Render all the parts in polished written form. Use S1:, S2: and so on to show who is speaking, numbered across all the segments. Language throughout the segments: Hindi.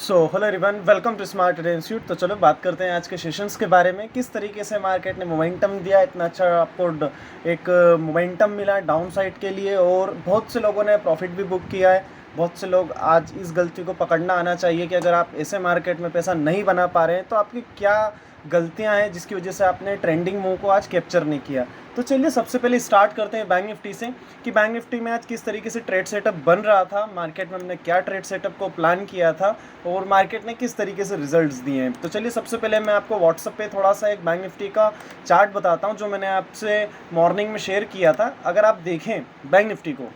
S1: Hello everyone, welcome to smart trade institute. तो चलो बात करते हैं आज के सेशंस के बारे में। किस तरीके से मार्केट ने मोमेंटम दिया, इतना अच्छा आपको एक मोमेंटम मिला डाउन साइड के लिए, और बहुत से लोगों ने प्रॉफिट भी बुक किया है। बहुत से लोग आज इस गलती को पकड़ना आना चाहिए कि अगर आप ऐसे मार्केट में पैसा नहीं बना पा रहे हैं तो आपकी क्या गलतियां हैं जिसकी वजह से आपने ट्रेंडिंग मूव को आज कैप्चर नहीं किया। तो चलिए सबसे पहले स्टार्ट करते हैं बैंक निफ्टी से कि बैंक निफ्टी में आज किस तरीके से ट्रेड सेटअप बन रहा था, मार्केट में हमने क्या ट्रेड सेटअप को प्लान किया था और मार्केट ने किस तरीके से रिजल्ट्स दिए हैं। तो चलिए सबसे पहले मैं आपको व्हाट्सएप पे थोड़ा सा एक बैंक निफ्टी का चार्ट बताता हूं जो मैंने आपसे मॉर्निंग में शेयर किया था। अगर आप देखें बैंक निफ्टी को,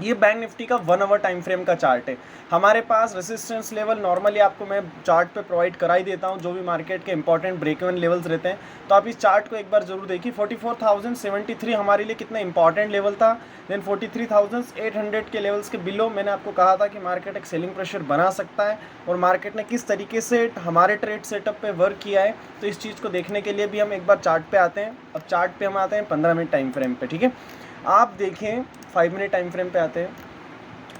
S1: ये बैंक निफ्टी का 1 आवर टाइम फ्रेम का चार्ट है। हमारे पास रेजिस्टेंस लेवल नॉर्मली आपको मैं चार्ट पे प्रोवाइड करा ही देता हूँ, जो भी मार्केट के इंपॉर्टेंट ब्रेक इवन लेवल्स रहते हैं। तो आप इस चार्ट को एक बार जरूर देखिए। 44,073 हमारे लिए कितना इंपॉर्टेंट लेवल था। देन 43,800 के लेवल्स के बिलो मैंने आपको कहा था कि मार्केट एक सेलिंग प्रेशर बना सकता है, और मार्केट ने किस तरीके से हमारे ट्रेड सेटअप पे वर्क किया है। तो इस चीज़ को देखने के लिए भी हम एक बार चार्ट पे आते हैं। अब चार्ट पे हम आते हैं 15 मिनट टाइम फ्रेम पे, ठीक है। आप देखें 5 मिनट टाइम फ्रेम पे आते हैं।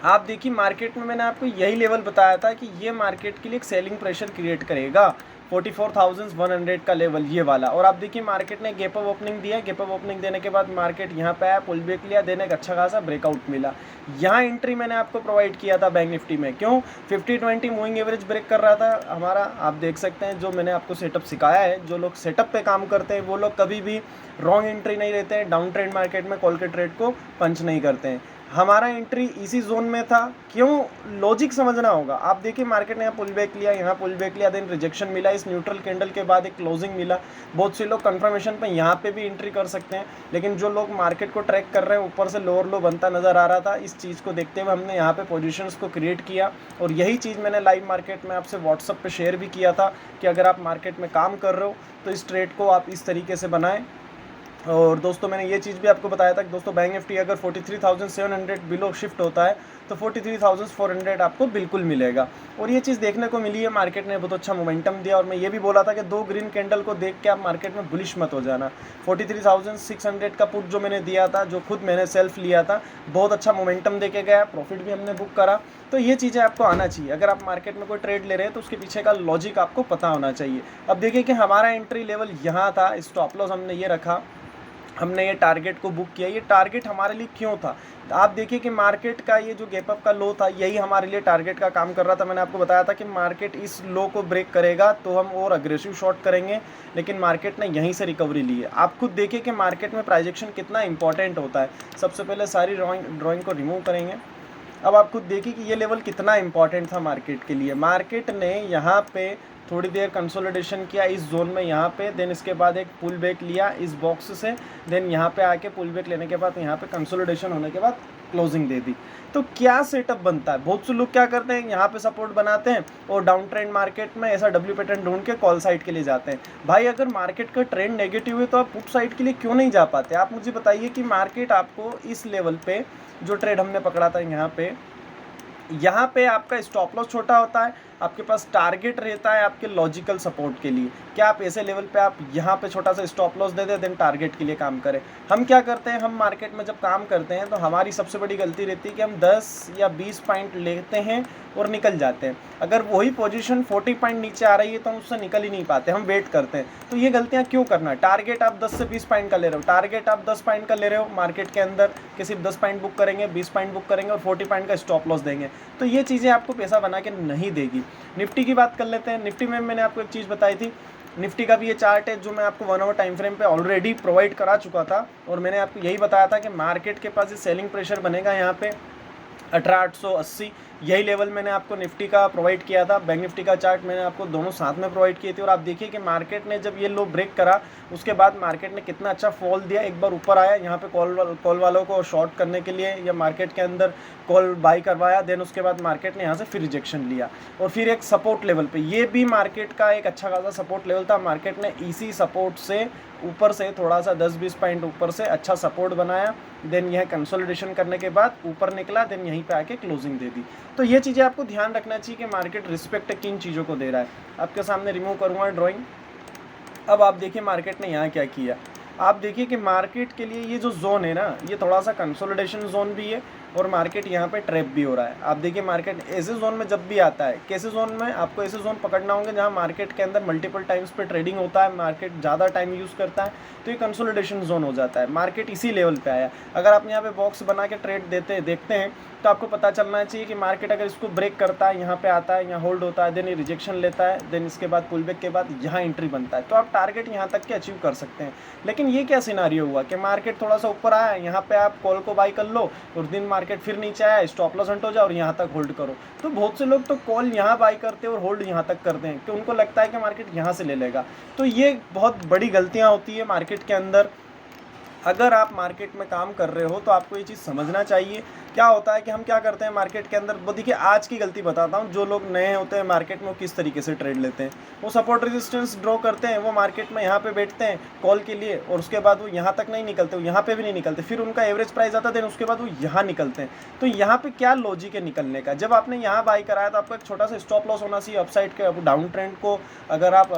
S1: आप देखिए मार्केट में मैंने आपको यही लेवल बताया था कि ये मार्केट के लिए एक सेलिंग प्रेशर क्रिएट करेगा, 44,100 का लेवल ये वाला। और आप देखिए मार्केट ने गैप अप ओपनिंग दिया। गैप अप ओपनिंग देने के बाद मार्केट यहाँ पे आया, पुल बैक लिया, देने एक अच्छा खासा ब्रेकआउट मिला। यहाँ एंट्री मैंने आपको प्रोवाइड किया था बैंक निफ्टी में। क्यों? 50-20 मूविंग एवरेज ब्रेक कर रहा था हमारा। आप देख सकते हैं जो मैंने आपको सेटअप सिखाया है, जो लोग सेटअप पे काम करते हैं वो लोग कभी भी रॉन्ग एंट्री नहीं लेते हैं, डाउन ट्रेंड मार्केट में कॉल के ट्रेड को पंच नहीं करते हैं। हमारा एंट्री इसी जोन में था। क्यों? लॉजिक समझना होगा। आप देखिए मार्केट ने यहाँ पुल बैक लिया, यहाँ पुल बैक लिया, देन रिजेक्शन मिला, इस न्यूट्रल कैंडल के बाद एक क्लोजिंग मिला। बहुत से लोग कंफर्मेशन पे यहाँ पे भी एंट्री कर सकते हैं, लेकिन जो लोग मार्केट को ट्रैक कर रहे हैं ऊपर से लोअर लो बनता नजर आ रहा था। इस चीज़ को देखते हुए हमने यहाँ पे पोजिशंस को क्रिएट किया, और यही चीज़ मैंने लाइव मार्केट में आपसे व्हाट्सअप पर शेयर भी किया था कि अगर आप मार्केट में काम कर रहे हो तो इस ट्रेड को आप इस तरीके से बनाएं। और दोस्तों मैंने ये चीज़ भी आपको बताया था कि दोस्तों बैंक निफ्टी अगर 43,700 बिलो शिफ्ट होता है तो 43,400 आपको बिल्कुल मिलेगा। और ये चीज़ देखने को मिली है, मार्केट ने बहुत अच्छा मोमेंटम दिया। और मैं ये भी बोला था कि 2 ग्रीन कैंडल को देख के आप मार्केट में बुलिश मत हो जाना। 43,600 का पुट जो मैंने दिया था, जो खुद मैंने सेल्फ लिया था, बहुत अच्छा मोमेंटम दे के गया, प्रॉफिट भी हमने बुक करा। तो ये चीज़ें आपको आना चाहिए। अगर आप मार्केट में कोई ट्रेड ले रहे हैं तो उसके पीछे का लॉजिक आपको पता होना चाहिए। अब देखिए कि हमारा एंट्री लेवल यहाँ था, स्टॉप लॉस हमने ये रखा, हमने ये टारगेट को बुक किया। ये टारगेट हमारे लिए क्यों था? आप देखिए कि मार्केट का ये जो गैप अप का लो था, यही हमारे लिए टारगेट का काम कर रहा था। मैंने आपको बताया था कि मार्केट इस लो को ब्रेक करेगा तो हम और अग्रेसिव शॉर्ट करेंगे, लेकिन मार्केट ने यहीं से रिकवरी ली है। आप खुद देखिए कि मार्केट में प्राइस एक्शन कितना इंपॉर्टेंट होता है। सबसे पहले सारी ड्राइंग को रिमूव करेंगे। अब आप खुद देखिए कि ये लेवल कितना इंपॉर्टेंट था मार्केट के लिए। मार्केट ने यहाँ पे थोड़ी देर कंसोलिडेशन किया इस जोन में यहाँ पे, देन इसके बाद एक पुल बैक लिया इस बॉक्स से, देन यहाँ पे आके पुल बैक लेने के बाद यहाँ पे कंसोलिडेशन होने के बाद क्लोजिंग दे दी। तो क्या सेटअप बनता है? बहुत से लोग क्या करते हैं, यहाँ पे सपोर्ट बनाते हैं और डाउन ट्रेंड मार्केट में ऐसा डब्ल्यू पैटर्न ढूंढ के कॉल साइड के लिए जाते हैं। भाई अगर मार्केट का ट्रेंड नेगेटिव है तो आप पुट साइड के लिए क्यों नहीं जा पाते? आप मुझे बताइए कि मार्केट आपको इस लेवल पे जो ट्रेड हमने पकड़ा था यहाँ पे आपका स्टॉप लॉस छोटा होता है, आपके पास टारगेट रहता है आपके लॉजिकल सपोर्ट के लिए। क्या आप ऐसे लेवल पे आप यहाँ पे छोटा सा स्टॉप लॉस दे दें, देन टारगेट के लिए काम करें? हम क्या करते हैं, हम मार्केट में जब काम करते हैं तो हमारी सबसे बड़ी गलती रहती है कि हम 10 या 20 पॉइंट लेते हैं और निकल जाते हैं। अगर वही पोजीशन 40 पॉइंट नीचे आ रही है तो हम उससे निकल ही नहीं पाते, हम वेट करते हैं। तो ये गलतियाँ क्यों करना? टारगेट आप 10 से 20 पॉइंट का ले रहे हो, टारगेट आप 10 पॉइंट का ले रहे हो मार्केट के अंदर कि सिर्फ 10 पॉइंट बुक करेंगे, 20 पॉइंट बुक करेंगे और 40 पॉइंट का स्टॉप लॉस देंगे। तो ये चीज़ें आपको पैसा बना के नहीं देगी। निफ्टी की बात कर लेते हैं। निफ्टी में मैंने आपको एक चीज़ बताई थी, निफ्टी का भी ये चार्ट है जो मैं आपको 1 आवर टाइम फ्रेम पे ऑलरेडी प्रोवाइड करा चुका था, और मैंने आपको यही बताया था कि मार्केट के पास ये सेलिंग प्रेशर बनेगा यहाँ पे 18,880। यही लेवल मैंने आपको निफ्टी का प्रोवाइड किया था। बैंक निफ्टी का चार्ट मैंने आपको दोनों साथ में प्रोवाइड किए थे। और आप देखिए कि मार्केट ने जब ये लो ब्रेक करा उसके बाद मार्केट ने कितना अच्छा फॉल दिया। एक बार ऊपर आया, यहाँ पे कॉल वालों को शॉर्ट करने के लिए या मार्केट के अंदर कॉल बाई करवाया, देन उसके बाद मार्केट ने यहाँ से फिर रिजेक्शन लिया, और फिर एक सपोर्ट लेवल पे, ये भी मार्केट का एक अच्छा खासा सपोर्ट लेवल था। मार्केट ने इसी सपोर्ट से ऊपर से थोड़ा सा 10-20 पॉइंट ऊपर से अच्छा सपोर्ट बनाया, देन यह कंसोलिडेशन करने के बाद ऊपर निकला, देन यहीं पे आके क्लोजिंग दे दी। तो ये चीज़ें आपको ध्यान रखना चाहिए कि मार्केट रिस्पेक्ट किन चीज़ों को दे रहा है। आपके सामने रिमूव करूँगा ड्राइंग। अब आप देखिए मार्केट ने यहाँ क्या किया। आप देखिए कि मार्केट के लिए ये जो जोन है ना, ये थोड़ा सा कंसोलिडेशन जोन भी है और मार्केट यहाँ पे ट्रैप भी हो रहा है। आप देखिए मार्केट ऐसे जोन में जब भी आता है, कैसे जोन में आपको ऐसे जोन पकड़ना होंगे जहाँ मार्केट के अंदर मल्टीपल टाइम्स पे ट्रेडिंग होता है, मार्केट ज़्यादा टाइम यूज़ करता है, तो ये कंसोलिडेशन जोन हो जाता है। मार्केट इसी लेवल पे आया। अगर आप यहाँ पे बॉक्स बना के ट्रेड देखते हैं तो आपको पता चलना चाहिए कि मार्केट अगर इसको ब्रेक करता है, यहाँ पे आता है, यहाँ होल्ड होता है, देन ये रिजेक्शन लेता है, देन इसके बाद पुल बैक के बाद यहाँ एंट्री बनता है, तो आप टारगेट यहाँ तक के अचीव कर सकते हैं। लेकिन ये क्या सिनारियो हुआ कि मार्केट थोड़ा सा ऊपर आया, यहाँ पे आप कॉल को बाई कर लो और दिन मार्केट फिर नीचे आया, स्टॉप लॉस हंट हो जाए और यहाँ तक होल्ड करो। तो बहुत से लोग तो कॉल यहाँ बाई करते हैं और होल्ड यहाँ तक करते हैं कि उनको लगता है कि मार्केट यहाँ से ले लेगा। तो ये बहुत बड़ी गलतियाँ होती है मार्केट के अंदर। अगर आप मार्केट में काम कर रहे हो तो आपको ये चीज़ समझना चाहिए। क्या होता है कि हम क्या करते हैं मार्केट के अंदर, वो देखिए आज की गलती बताता हूँ, जो लोग नए होते हैं मार्केट में वो किस तरीके से ट्रेड लेते हैं। वो सपोर्ट रेजिस्टेंस ड्रॉ करते हैं, वो मार्केट में यहाँ पे बैठते हैं कॉल के लिए और उसके बाद वो यहाँ तक नहीं निकलते, वो यहाँ पे भी नहीं निकलते, फिर उनका एवरेज प्राइस आता है, देन उसके बाद वो यहाँ निकलते हैं। तो यहाँ पे क्या लॉजिक है निकलने का? जब आपने यहाँ बाई कराया तो आपको एक छोटा सा स्टॉप लॉस होना चाहिए अपसाइड के। अब डाउन ट्रेंड को अगर आप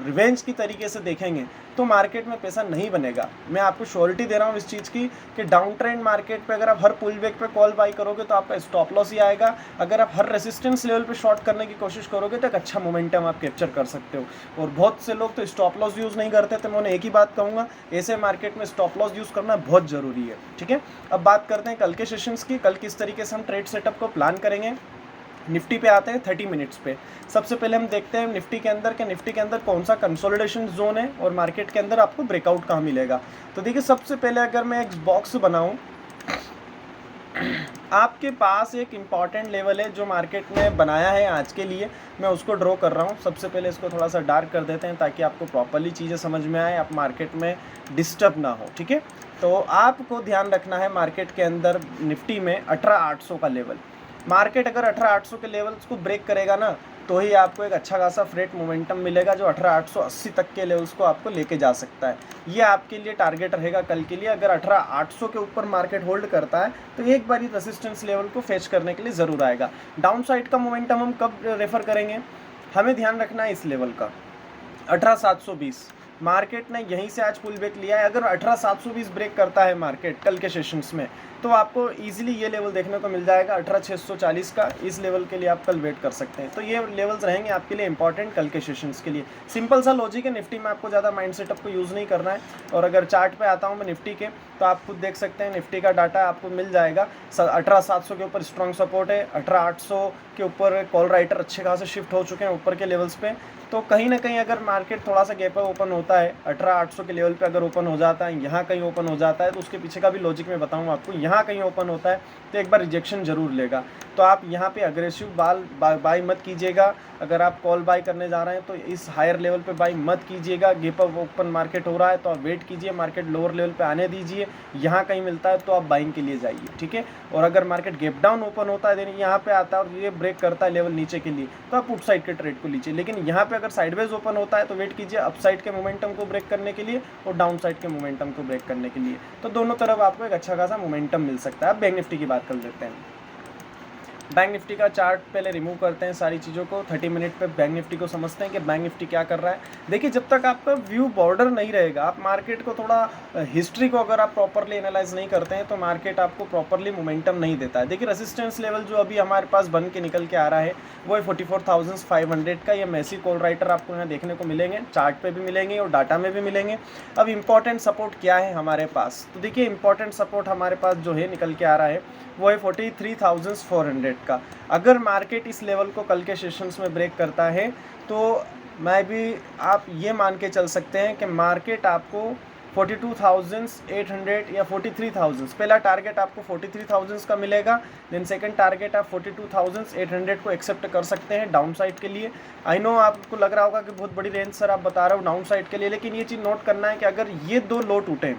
S1: रिवेंज की तरीके से देखेंगे तो मार्केट में पैसा नहीं बनेगा। मैं आपको श्योरिटी दे रहा हूँ इस चीज़ की कि डाउन ट्रेंड मार्केट पे अगर आप हर पुल बैक पे कॉल बाई करोगे तो आपका स्टॉप लॉस ही आएगा। अगर आप हर रेसिस्टेंस लेवल पे शॉर्ट करने की कोशिश करोगे तो एक अच्छा मोमेंटम आप कैप्चर कर सकते हो। और बहुत से लोग तो स्टॉप लॉस यूज़ नहीं करते, तो मैं उन्हें एक ही बात कहूँगा, ऐसे मार्केट में स्टॉप लॉस यूज़ करना बहुत ज़रूरी है। ठीक है, अब बात करते हैं कल के सेशंस की। कल किस तरीके से हम ट्रेड सेटअप को प्लान करेंगे। निफ्टी पे आते हैं 30 मिनट्स पे। सबसे पहले हम देखते हैं निफ्टी के अंदर कौन सा कंसोलिडेशन जोन है और मार्केट के अंदर आपको ब्रेकआउट कहाँ मिलेगा। तो देखिए सबसे पहले अगर मैं एक बॉक्स बनाऊं, आपके पास एक इम्पॉर्टेंट लेवल है जो मार्केट ने बनाया है आज के लिए, मैं उसको ड्रॉ कर रहा हूँ। सबसे पहले इसको थोड़ा सा डार्क कर देते हैं ताकि आपको प्रॉपरली चीज़ें समझ में आए, आप मार्केट में डिस्टर्ब ना हो। ठीक है, तो आपको ध्यान रखना है मार्केट के अंदर निफ्टी में 18,800 का लेवल। मार्केट अगर 18,800 के लेवल्स को ब्रेक करेगा ना तो ही आपको एक अच्छा खासा फ्रेट मोमेंटम मिलेगा जो 18,880 तक के लेवल्स को आपको लेके जा सकता है। ये आपके लिए टारगेट रहेगा कल के लिए। अगर 18,800 के ऊपर मार्केट होल्ड करता है तो एक बार रेजिस्टेंस लेवल को फेच करने के लिए ज़रूर आएगा। डाउन साइड का मोमेंटम हम कब रेफर करेंगे, हमें ध्यान रखना है इस लेवल का 18,720। मार्केट ने यहीं से आज पुल बैक लिया है। अगर 18,720 ब्रेक करता है मार्केट कल के सेशंस में तो आपको इजीली ये लेवल देखने को मिल जाएगा 18,640 का। इस लेवल के लिए आप कल वेट कर सकते हैं। तो ये लेवल्स रहेंगे आपके लिए इंपॉर्टेंट कल के सेशंस के लिए। सिंपल सा लॉजिक है, निफ्टी में आपको ज़्यादा माइंड सेटअप को यूज़ नहीं करना है। और अगर चार्ट पे आता हूँ मैं निफ्टी के, तो आप खुद देख सकते हैं निफ्टी का डाटा आपको मिल जाएगा। 18,700 के ऊपर स्ट्रॉन्ग सपोर्ट है, 18,800 के ऊपर कॉल राइटर अच्छे खासे शिफ्ट हो चुके हैं ऊपर के लेवल्स पे। तो कहीं ना कहीं अगर मार्केट थोड़ा सा गैप ओपन होता है 18,800 के लेवल पे अगर ओपन हो जाता है, यहाँ कहीं ओपन हो जाता है, तो उसके पीछे का भी लॉजिक मैं बताऊँगा आपको। यहाँ कहीं ओपन होता है तो एक बार रिजेक्शन जरूर लेगा। तो आप यहाँ पे अग्रेसिव बाई मत कीजिएगा। अगर आप कॉल बाई करने जा रहे हैं तो इस हायर लेवल पे बाई मत कीजिएगा। गैप अप ओपन मार्केट हो रहा है तो आप वेट कीजिए, मार्केट लोअर लेवल पे आने दीजिए। यहाँ कहीं मिलता है तो आप बाइंग के लिए जाइए। ठीक है, और अगर मार्केट गैप डाउन ओपन होता है, देन यहाँ पे आता है और ये ब्रेक करता है लेवल नीचे के लिए, तो आप पुट साइड के ट्रेड को लीजिए। लेकिन यहाँ पे अगर साइडवेज ओपन होता है तो वेट कीजिए अप साइड के मोमेंटम को ब्रेक करने के लिए और डाउन साइड के मोमेंटम को ब्रेक करने के लिए। तो दोनों तरफ आपको एक अच्छा खासा मोमेंटम मिल सकता है। अब बैंक निफ्टी की बात कर लेते हैं। बैंक निफ्टी का चार्ट पहले रिमूव करते हैं सारी चीज़ों को। 30 मिनट पे बैंक निफ्टी को समझते हैं कि बैंक निफ्टी क्या कर रहा है। देखिए जब तक आपका व्यू बॉर्डर नहीं रहेगा, आप मार्केट को थोड़ा हिस्ट्री को अगर आप प्रॉपरली एनालाइज नहीं करते हैं तो मार्केट आपको प्रॉपरली मोमेंटम नहीं देता है। देखिए रेजिस्टेंस लेवल जो अभी हमारे पास बन के निकल के आ रहा है वो है 44,500 का। ये मैसी कॉल राइटर आपको यहाँ देखने को मिलेंगे, चार्ट पे भी मिलेंगे और डाटा में भी मिलेंगे। अब इंपॉर्टेंट सपोर्ट क्या है हमारे पास, तो देखिए इंपॉर्टेंट सपोर्ट हमारे पास जो है निकल के आ रहा है वो है 43,400 का। अगर मार्केट इस लेवल को कल के सेशंस में ब्रेक करता है तो मैं भी आप ये मान के चल सकते हैं कि मार्केट आपको 42,800 या 43,000, पहला टारगेट आपको 43,000 का मिलेगा। देन सेकंड टारगेट आप 42,800 को एक्सेप्ट कर सकते हैं डाउन साइड के लिए। आई नो आपको लग रहा होगा कि बहुत बड़ी रेंज सर आप बता रहे हो डाउन साइड के लिए, लेकिन ये चीज़ नोट करना है कि अगर ये दो लो टूटे,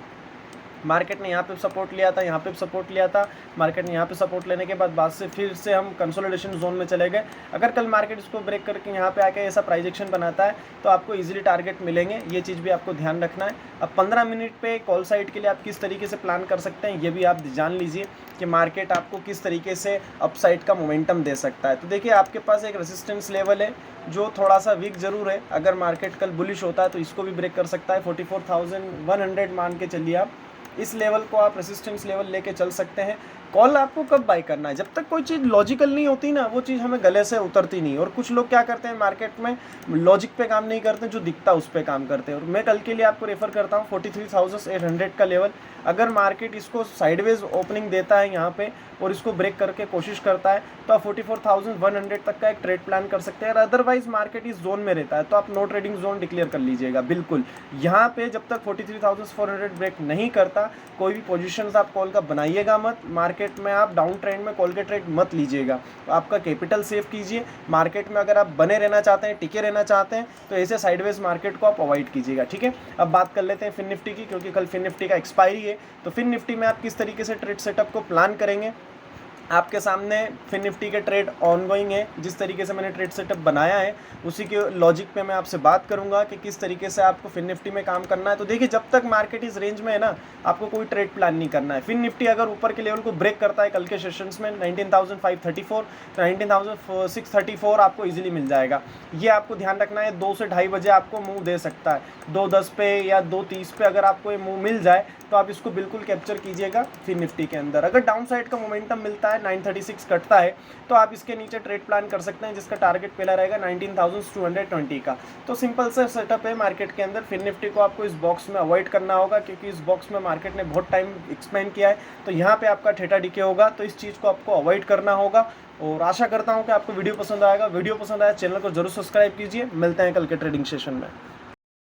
S1: मार्केट ने यहाँ पे सपोर्ट लिया था, यहाँ पे सपोर्ट लिया था, मार्केट ने यहाँ पे सपोर्ट लेने के बाद से फिर से हम कंसोलिडेशन जोन में चले गए। अगर कल मार्केट इसको ब्रेक करके यहाँ पे आके ऐसा प्राइस एक्शन बनाता है तो आपको इजीली टारगेट मिलेंगे। ये चीज़ भी आपको ध्यान रखना है। अब 15 मिनट पे कॉल साइड के लिए आप किस तरीके से प्लान कर सकते हैं ये भी आप जान लीजिए कि मार्केट आपको किस तरीके से अपसाइड का मोमेंटम दे सकता है। तो देखिए आपके पास एक रेजिस्टेंस लेवल है जो थोड़ा सा वीक जरूर है। अगर मार्केट कल बुलिश होता है तो इसको भी ब्रेक कर सकता है। 44,100 मान के चलिए आप, इस लेवल को आप रेजिस्टेंस लेवल लेके चल सकते हैं। कॉल आपको कब बाय करना है, जब तक कोई चीज़ लॉजिकल नहीं होती ना, वो चीज़ हमें गले से उतरती नहीं। और कुछ लोग क्या करते हैं मार्केट में, लॉजिक पे काम नहीं करते, जो दिखता है उस पर काम करते हैं। और मैं कल के लिए आपको रेफर करता हूँ 43,800 का लेवल। अगर मार्केट इसको साइडवेज ओपनिंग देता है यहाँ पे और इसको ब्रेक करके कोशिश करता है तो आप 44,100 तक का एक ट्रेड प्लान कर सकते हैं। और अदरवाइज मार्केट इस जोन में रहता है तो आप नो ट्रेडिंग जोन डिक्लेयर कर लीजिएगा। बिल्कुल यहाँ पे जब तक 43,400 ब्रेक नहीं करता, कोई भी पोजीशंस आप कॉल का बनाइएगा मत। मार्केट में आप डाउन ट्रेंड में कॉल के ट्रेड मत लीजिएगा, तो आपका कैपिटल सेव कीजिए। मार्केट में अगर आप बने रहना चाहते हैं, टिके रहना चाहते हैं, तो ऐसे साइडवेज मार्केट को आप अवॉइड कीजिएगा। ठीक है, अब बात कर लेते हैं फिन निफ्टी की, क्योंकि कल फिन निफ्टी का एक्सपायरी है। तो फिन निफ्टी में आप किस तरीके से ट्रेड सेटअप को प्लान करेंगे, आपके सामने फिन निफ्टी के ट्रेड ऑनगोइंग है। जिस तरीके से मैंने ट्रेड सेटअप बनाया है उसी के लॉजिक पे मैं आपसे बात करूंगा कि किस तरीके से आपको फिन निफ्टी में काम करना है। तो देखिए, जब तक मार्केट इस रेंज में है ना, आपको कोई ट्रेड प्लान नहीं करना है। फिन निफ्टी अगर ऊपर के लेवल को ब्रेक करता है कल के सेशंस में 19,534, तो 19,634 आपको इजीली मिल जाएगा। ये आपको ध्यान रखना है, 2 से 2:30 बजे आपको मूव दे सकता है। 2:10 पे या 2:30 पे अगर आपको ये मूव मिल जाए तो आप इसको बिल्कुल कैप्चर कीजिएगा फिन निफ्टी के अंदर। अगर डाउन साइड का मोमेंटम मिलता है, 936 कटता है, तो आप इसके नीचे ट्रेड प्लान कर सकते हैं, जिसका टारगेट पहला रहेगा 19,220 का। तो सिंपल सा सेटअप है मार्केट के अंदर। फिन निफ्टी को आपको इस बॉक्स में अवॉइड करना होगा, क्योंकि इस बॉक्स में मार्केट ने बहुत टाइम एक्सपेंड किया है, तो यहाँ पे आपका ठेठा डीके होगा। तो इस चीज़ को आपको अवॉइड करना होगा। और आशा करता हूँ कि आपको वीडियो पसंद आएगा। वीडियो पसंद आया चैनल को जरूर सब्सक्राइब कीजिए। मिलते हैं कल के ट्रेडिंग सेशन में।